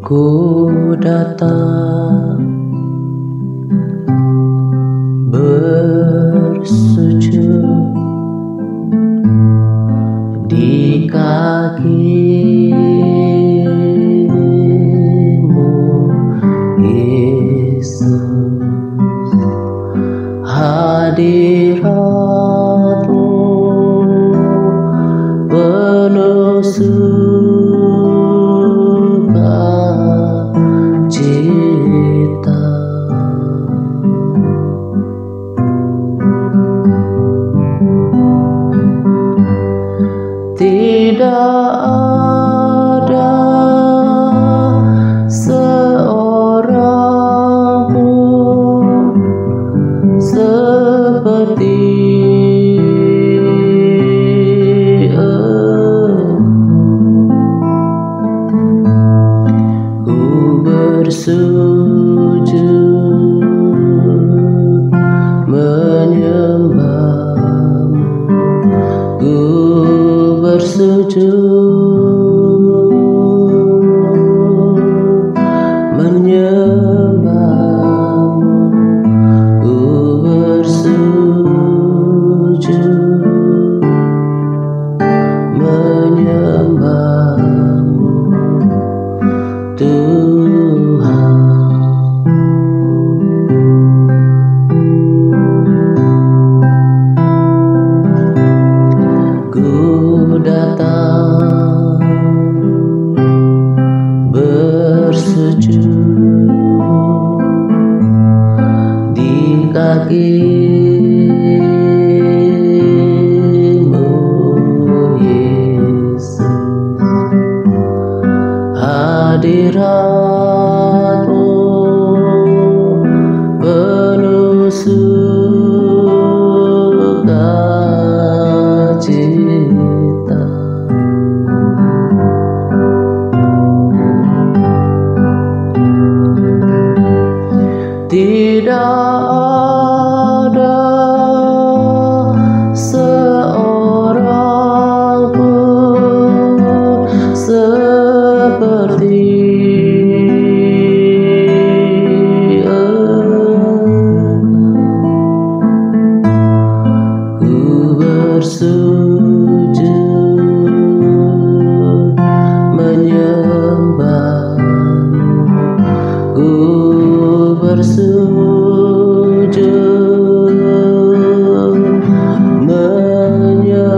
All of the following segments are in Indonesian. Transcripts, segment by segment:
Ku datang bersujud di kakimu, Yesus. Hadiratmu penuh sukacita. Tidak ada seorang pun seperti Engkau. Ku bersujud menyembahmu, ku bersujud menyembahmu, ku bersujud menyembahmu, Tuhan. Ku datang bersujud di kakimu, Yesus. Hadiratmu penuh sukacita. Tidak ada seorang pun seperti Engkau. Ku bersujud menyembahmu, ku bersujud menyembahmu,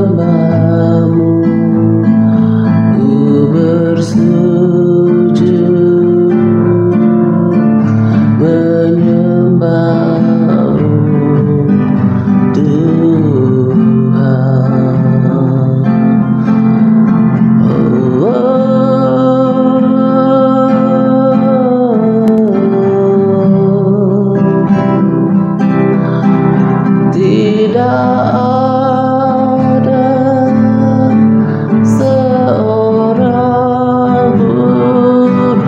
ku bersujud menyembahmu, Tuhan. Tidak ada seorang pun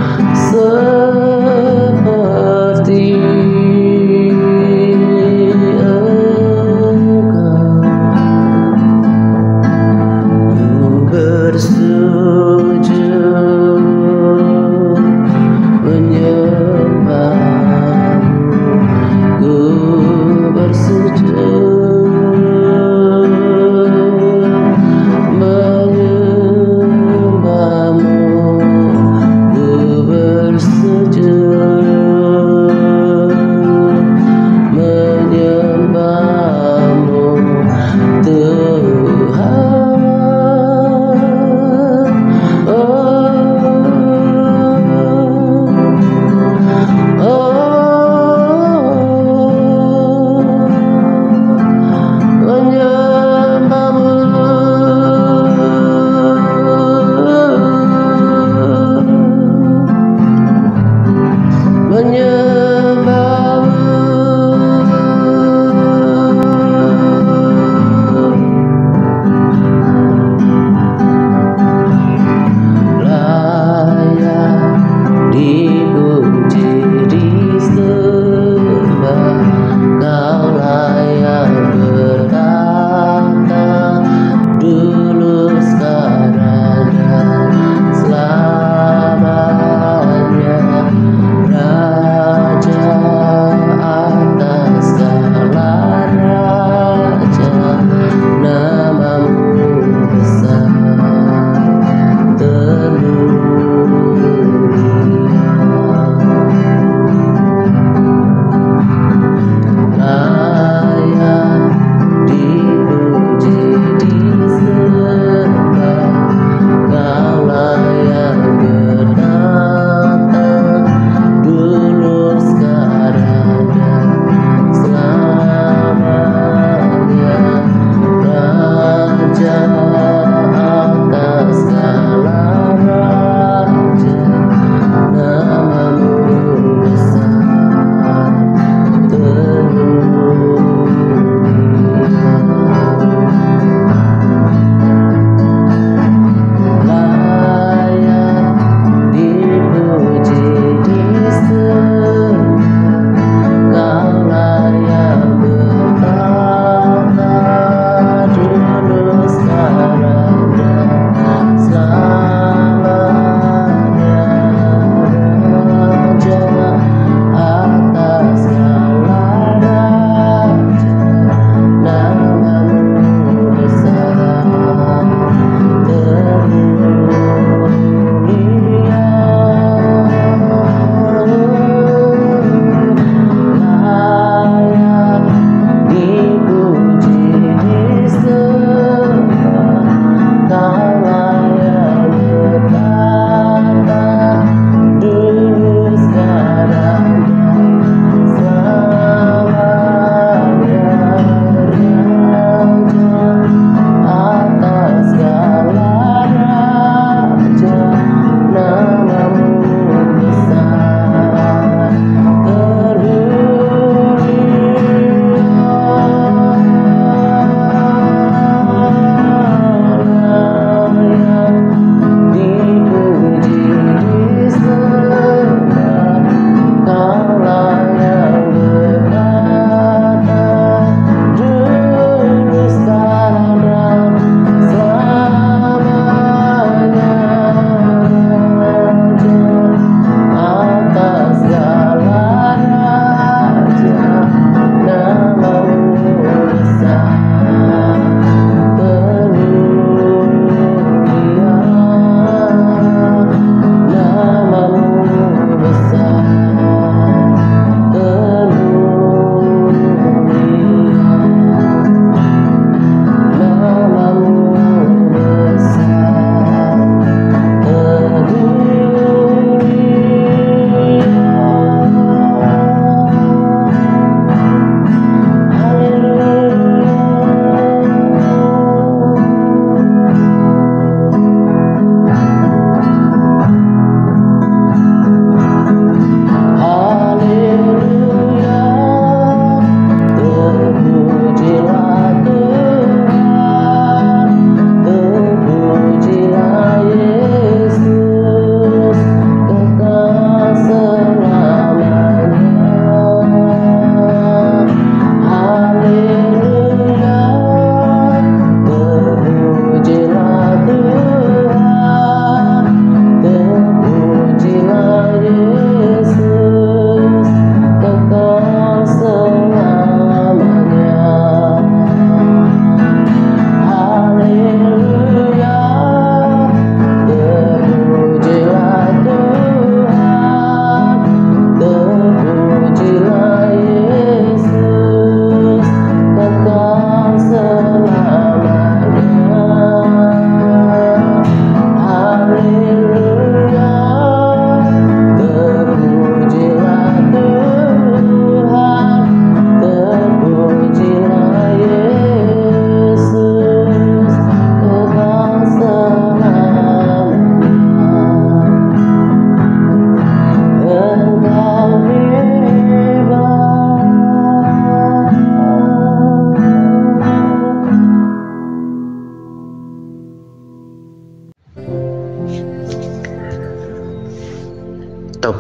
seperti Engkau. Ku bersujud menyembahmu, ku bersujud dulu, sekarang, dan selamanya.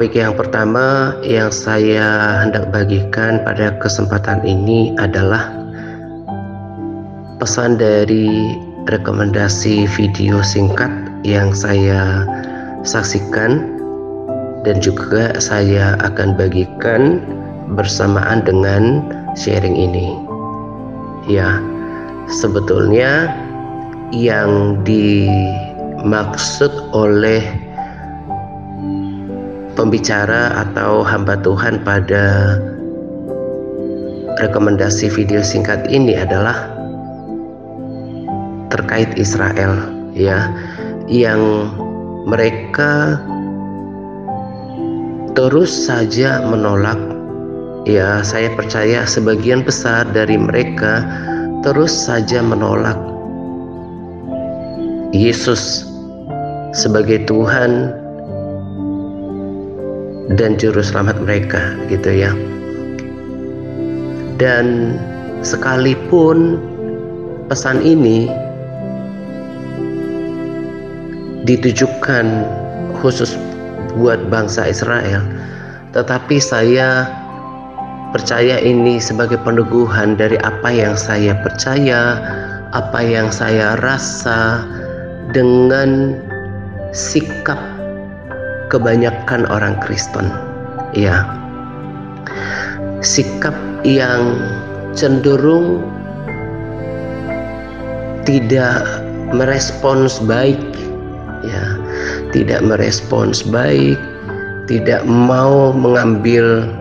Topik yang pertama yang saya hendak bagikan pada kesempatan ini adalah pesan dari rekomendasi video singkat yang saya saksikan dan juga saya akan bagikan bersamaan dengan sharing ini. Ya, sebetulnya yang dimaksud oleh pembicara atau hamba Tuhan pada rekomendasi video singkat ini adalah terkait Israel, ya, yang mereka terus saja menolak. Ya, saya percaya sebagian besar dari mereka terus saja menolak Yesus sebagai Tuhan dan juru selamat mereka, gitu ya. Dan sekalipun pesan ini ditujukan khusus buat bangsa Israel, tetapi saya percaya ini sebagai peneguhan dari apa yang saya percaya, apa yang saya rasa dengan sikap kebanyakan orang Kristen, ya, sikap yang cenderung tidak merespons baik, ya, tidak merespons baik, tidak mau mengambil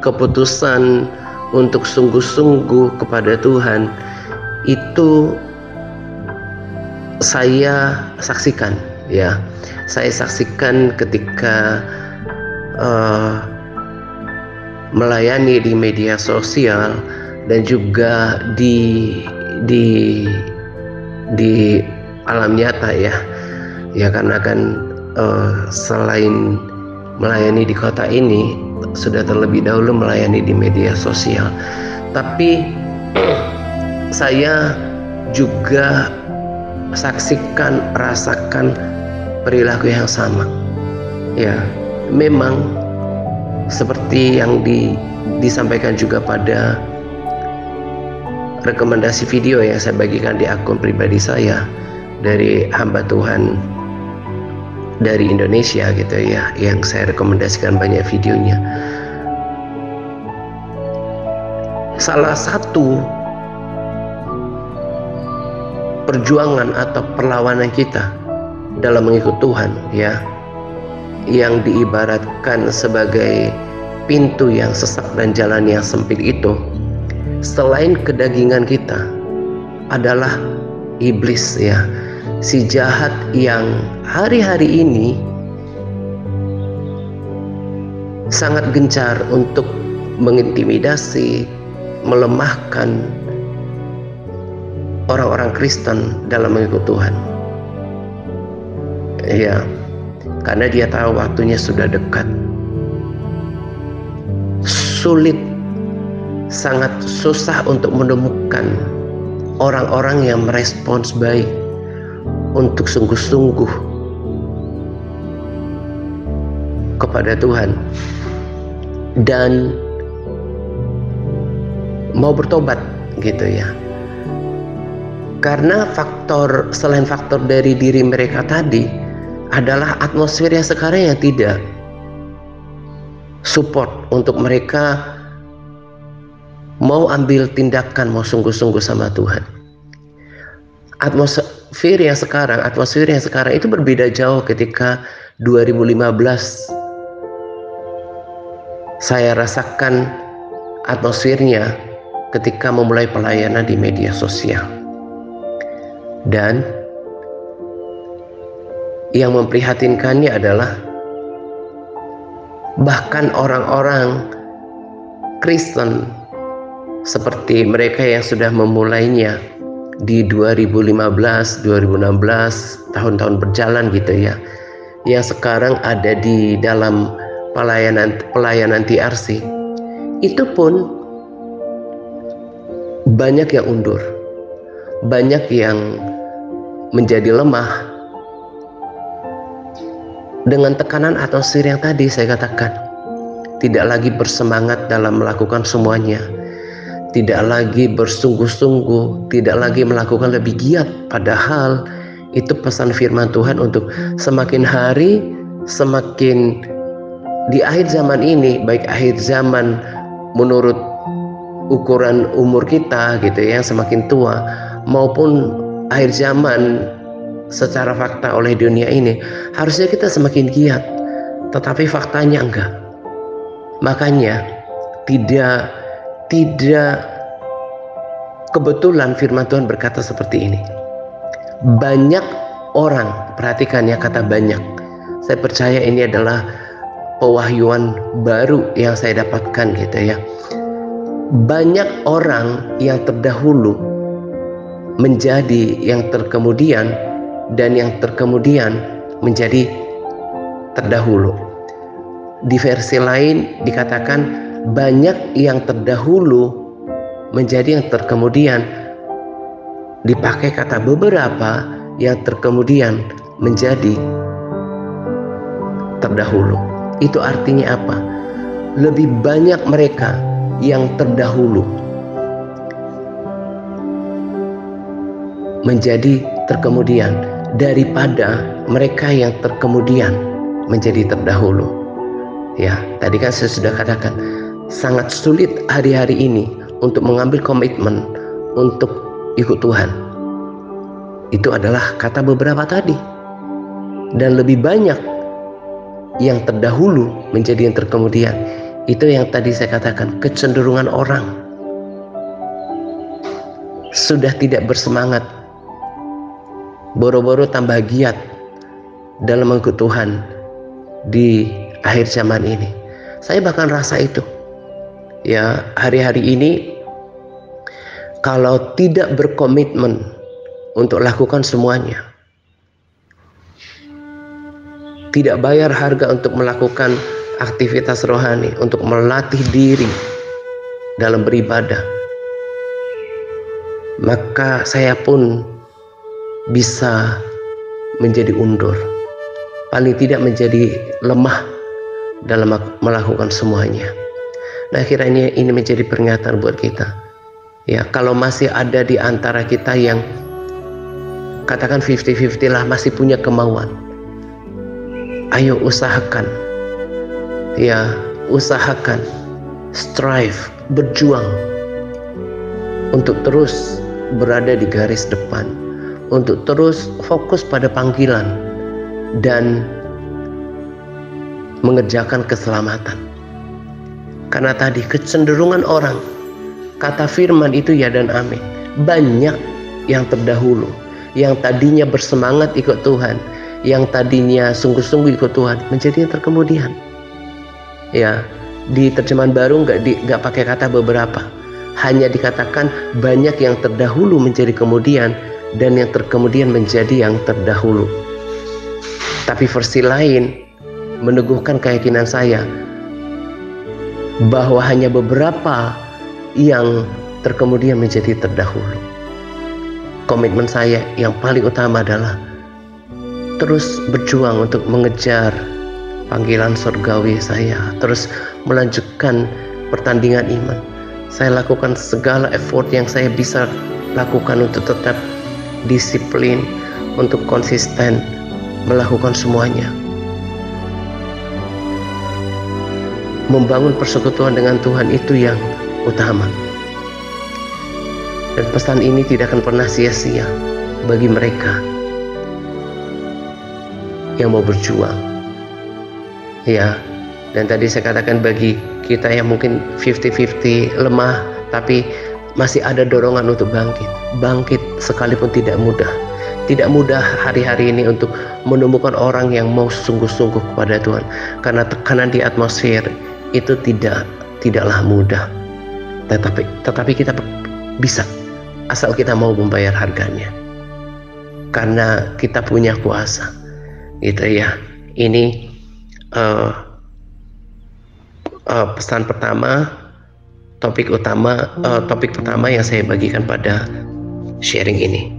keputusan untuk sungguh-sungguh kepada Tuhan. Itu saya saksikan, ya. Saya saksikan ketika melayani di media sosial dan juga di alam nyata, ya. Ya, karena kan selain melayani di kota ini, sudah terlebih dahulu melayani di media sosial. Tapi saya juga saksikan, rasakan perilaku yang sama. Ya, memang seperti yang disampaikan juga pada rekomendasi video yang saya bagikan di akun pribadi saya dari hamba Tuhan dari Indonesia, gitu ya, yang saya rekomendasikan banyak videonya. Salah satu perjuangan atau perlawanan kita dalam mengikut Tuhan, ya, yang diibaratkan sebagai pintu yang sesak dan jalan yang sempit itu, selain kedagingan kita, adalah iblis, ya, si jahat yang hari-hari ini sangat gencar untuk mengintimidasi, melemahkan orang-orang Kristen dalam mengikut Tuhan. Ya, karena dia tahu waktunya sudah dekat. Sulit, sangat susah untuk menemukan orang-orang yang merespons baik untuk sungguh-sungguh kepada Tuhan dan mau bertobat, gitu ya. Karena selain faktor dari diri mereka tadi, adalah atmosfer yang sekarang yang tidak support untuk mereka mau ambil tindakan, mau sungguh-sungguh sama Tuhan. Atmosfer yang sekarang itu berbeda jauh ketika 2015 saya rasakan atmosfernya ketika memulai pelayanan di media sosial. Dan yang memprihatinkannya adalah bahkan orang-orang Kristen seperti mereka yang sudah memulainya di 2015, 2016, tahun-tahun berjalan, gitu ya, yang sekarang ada di dalam pelayanan TRC, itu pun banyak yang undur, banyak yang menjadi lemah, dengan tekanan atmosfer yang tadi saya katakan, tidak lagi bersemangat dalam melakukan semuanya, tidak lagi bersungguh-sungguh, tidak lagi melakukan lebih giat, padahal itu pesan firman Tuhan untuk semakin hari semakin di akhir zaman ini, baik akhir zaman menurut ukuran umur kita gitu ya, semakin tua, maupun akhir zaman secara fakta oleh dunia ini, harusnya kita semakin giat, tetapi faktanya enggak. Makanya tidak kebetulan firman Tuhan berkata seperti ini. Banyak orang, perhatikan ya kata banyak. Saya percaya ini adalah pewahyuan baru yang saya dapatkan gitu ya. Banyak orang yang terdahulu menjadi yang terkemudian, dan yang terkemudian menjadi terdahulu. Di versi lain dikatakan banyak yang terdahulu menjadi yang terkemudian, dipakai kata beberapa yang terkemudian menjadi terdahulu. Itu artinya apa? Lebih banyak mereka yang terdahulu menjadi terkemudian daripada mereka yang terkemudian menjadi terdahulu. Ya, tadi kan saya sudah katakan, sangat sulit hari-hari ini untuk mengambil komitmen untuk ikut Tuhan. Itu adalah kata beberapa tadi. Dan lebih banyak yang terdahulu menjadi yang terkemudian. Itu yang tadi saya katakan, kecenderungan orang sudah tidak bersemangat, boro-boro tambah giat dalam mengikut Tuhan di akhir zaman ini. Saya bahkan rasa itu ya, hari-hari ini kalau tidak berkomitmen untuk lakukan semuanya, tidak bayar harga untuk melakukan aktivitas rohani, untuk melatih diri dalam beribadah, maka saya pun bisa menjadi undur, paling tidak menjadi lemah dalam melakukan semuanya. Nah, akhirnya ini menjadi peringatan buat kita. Ya, kalau masih ada di antara kita yang katakan 50-50 lah, masih punya kemauan, ayo usahakan. Ya, usahakan, strive, berjuang untuk terus berada di garis depan, untuk terus fokus pada panggilan dan mengerjakan keselamatan. Karena tadi kecenderungan orang, kata firman itu ya dan amin. Banyak yang terdahulu, yang tadinya bersemangat ikut Tuhan, yang tadinya sungguh-sungguh ikut Tuhan, menjadi yang terkemudian. Ya, di terjemahan baru nggak pakai kata beberapa, hanya dikatakan banyak yang terdahulu menjadi kemudian, dan yang terkemudian menjadi yang terdahulu. Tapi versi lain meneguhkan keyakinan saya bahwa hanya beberapa yang terkemudian menjadi terdahulu. Komitmen saya yang paling utama adalah terus berjuang untuk mengejar panggilan surgawi saya, terus melanjutkan pertandingan iman. Saya lakukan segala effort yang saya bisa lakukan untuk tetap disiplin, untuk konsisten melakukan semuanya. Membangun persekutuan dengan Tuhan itu yang utama. Dan pesan ini tidak akan pernah sia-sia bagi mereka yang mau berjuang. Ya, dan tadi saya katakan bagi kita yang mungkin 50-50 lemah, tapi masih ada dorongan untuk bangkit sekalipun tidak mudah. Tidak mudah hari-hari ini untuk menemukan orang yang mau sungguh-sungguh kepada Tuhan, karena tekanan di atmosfer itu tidaklah mudah. Tetapi kita bisa, asal kita mau membayar harganya, karena kita punya kuasa. Gitu ya. Ini pesan pertama, topik pertama yang saya bagikan pada sharing ini.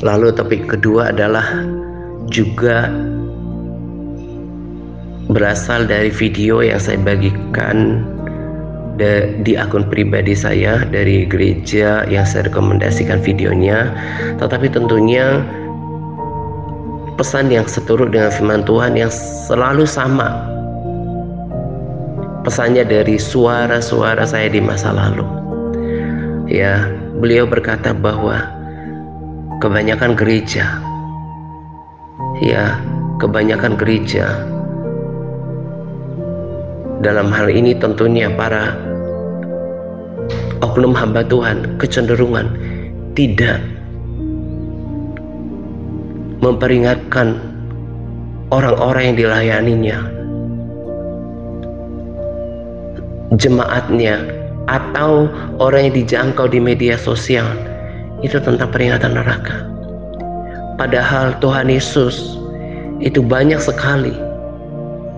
Lalu topik kedua adalah juga berasal dari video yang saya bagikan di akun pribadi saya dari gereja yang saya rekomendasikan videonya, tetapi tentunya pesan yang seturut dengan firman Tuhan yang selalu sama pesannya dari suara-suara saya di masa lalu. Ya, beliau berkata bahwa kebanyakan gereja dalam hal ini tentunya para oknum hamba Tuhan kecenderungan tidak memperingatkan orang-orang yang dilayaninya, jemaatnya, atau orang yang dijangkau di media sosial itu tentang peringatan neraka. Padahal Tuhan Yesus itu banyak sekali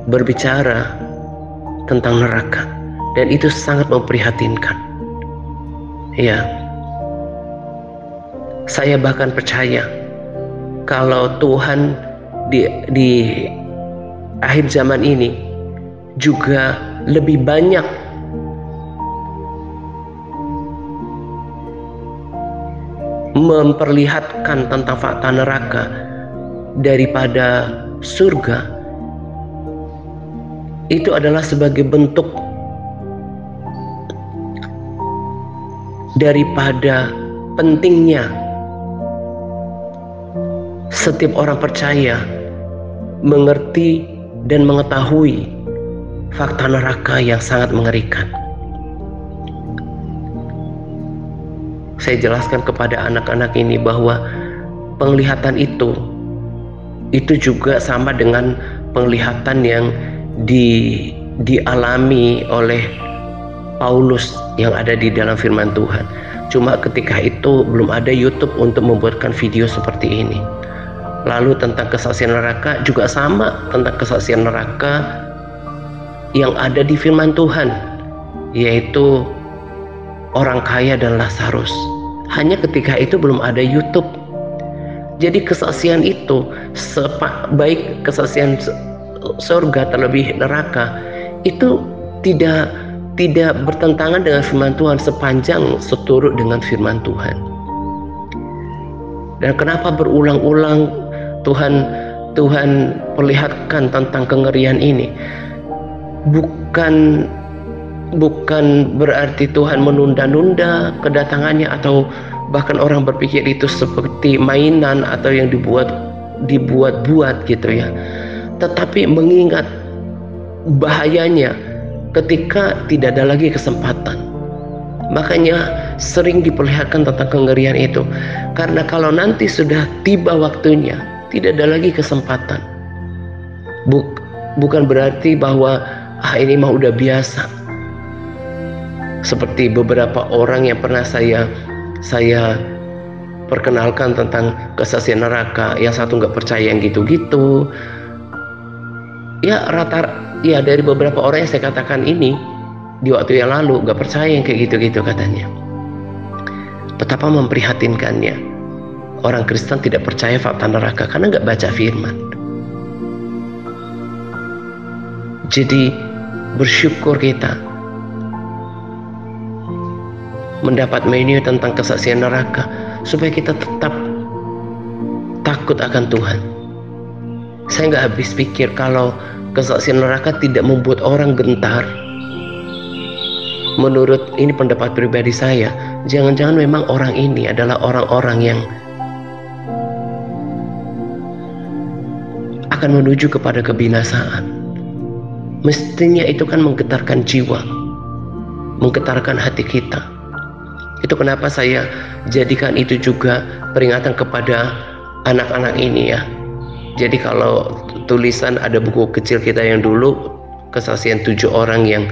berbicara tentang neraka, dan itu sangat memprihatinkan. Ya, saya bahkan percaya kalau Tuhan di akhir zaman ini juga lebih banyak memperlihatkan tentang fakta neraka daripada surga. Itu adalah sebagai bentuk daripada pentingnya setiap orang percaya mengerti dan mengetahui fakta neraka yang sangat mengerikan. Saya jelaskan kepada anak-anak ini bahwa penglihatan itu juga sama dengan penglihatan yang dialami oleh Paulus yang ada di dalam firman Tuhan. Cuma ketika itu belum ada YouTube untuk membuatkan video seperti ini. Lalu tentang kesaksian neraka juga sama, tentang kesaksian neraka yang ada di firman Tuhan, yaitu orang kaya dan Lazarus. Hanya ketika itu belum ada YouTube. Jadi kesaksian itu, baik kesaksian surga terlebih neraka, itu tidak bertentangan dengan firman Tuhan sepanjang seturut dengan firman Tuhan. Dan kenapa berulang-ulang Tuhan perlihatkan tentang kengerian ini? Bukan berarti Tuhan menunda-nunda kedatangannya, atau bahkan orang berpikir itu seperti mainan atau yang dibuat-buat gitu ya. Tetapi mengingat bahayanya ketika tidak ada lagi kesempatan. Makanya sering diperlihatkan tentang kengerian itu. Karena kalau nanti sudah tiba waktunya, tidak ada lagi kesempatan. Bukan berarti bahwa ini mah udah biasa. Seperti beberapa orang yang pernah saya perkenalkan tentang kesaksian neraka, yang satu nggak percaya yang gitu-gitu. Ya dari beberapa orang yang saya katakan ini di waktu yang lalu nggak percaya yang kayak gitu-gitu katanya. Betapa memprihatinkannya orang Kristen tidak percaya fakta neraka karena nggak baca firman. Jadi bersyukur kita mendapat menu tentang kesaksian neraka supaya kita tetap takut akan Tuhan. Saya nggak habis pikir kalau kesaksian neraka tidak membuat orang gentar. Menurut ini pendapat pribadi saya, jangan-jangan memang orang ini adalah orang-orang yang akan menuju kepada kebinasaan. Mestinya itu kan menggetarkan jiwa, menggetarkan hati kita. Itu kenapa saya jadikan itu juga peringatan kepada anak-anak ini ya. Jadi kalau tulisan ada buku kecil kita yang dulu, kesaksian 7 orang yang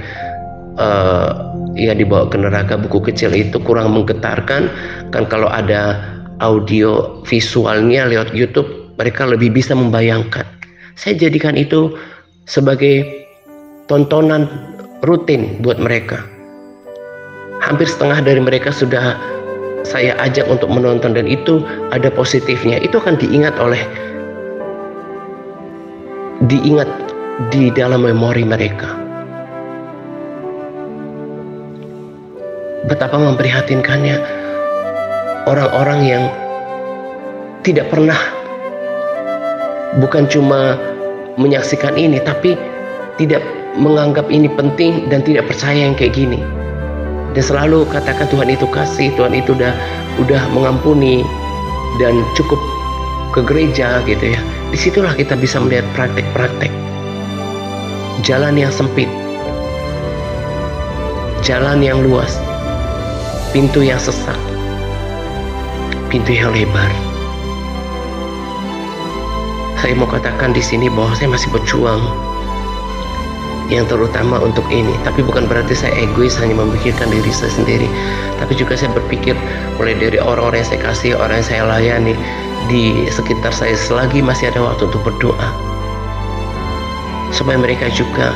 dibawa ke neraka, buku kecil itu kurang menggetarkan kan. Kalau ada audio visualnya lewat YouTube, mereka lebih bisa membayangkan. Saya jadikan itu sebagai tontonan rutin buat mereka. Hampir setengah dari mereka sudah saya ajak untuk menonton dan itu ada positifnya, itu akan diingat di dalam memori mereka. Betapa memprihatinkannya orang-orang yang tidak pernah, bukan cuma menyaksikan ini, tapi tidak menganggap ini penting dan tidak percaya yang kayak gini. Dan selalu katakan Tuhan itu kasih, Tuhan itu udah mengampuni dan cukup ke gereja gitu ya. Disitulah kita bisa melihat praktek-praktek jalan yang sempit, jalan yang luas, pintu yang sesak, pintu yang lebar. Saya mau katakan di sini bahwa saya masih berjuang yang terutama untuk ini, tapi bukan berarti saya egois hanya memikirkan diri saya sendiri, tapi juga saya berpikir mulai dari orang-orang yang saya kasih, orang yang saya layani di sekitar saya, selagi masih ada waktu untuk berdoa supaya mereka juga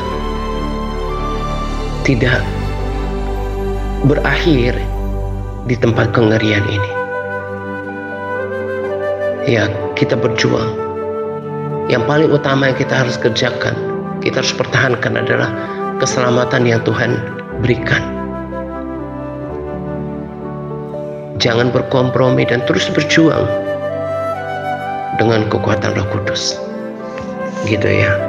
tidak berakhir di tempat kengerian ini. Ya, kita berjuang. Yang paling utama yang kita harus kerjakan, kita harus pertahankan adalah keselamatan yang Tuhan berikan. Jangan berkompromi dan terus berjuang dengan kekuatan Roh Kudus. Gitu ya.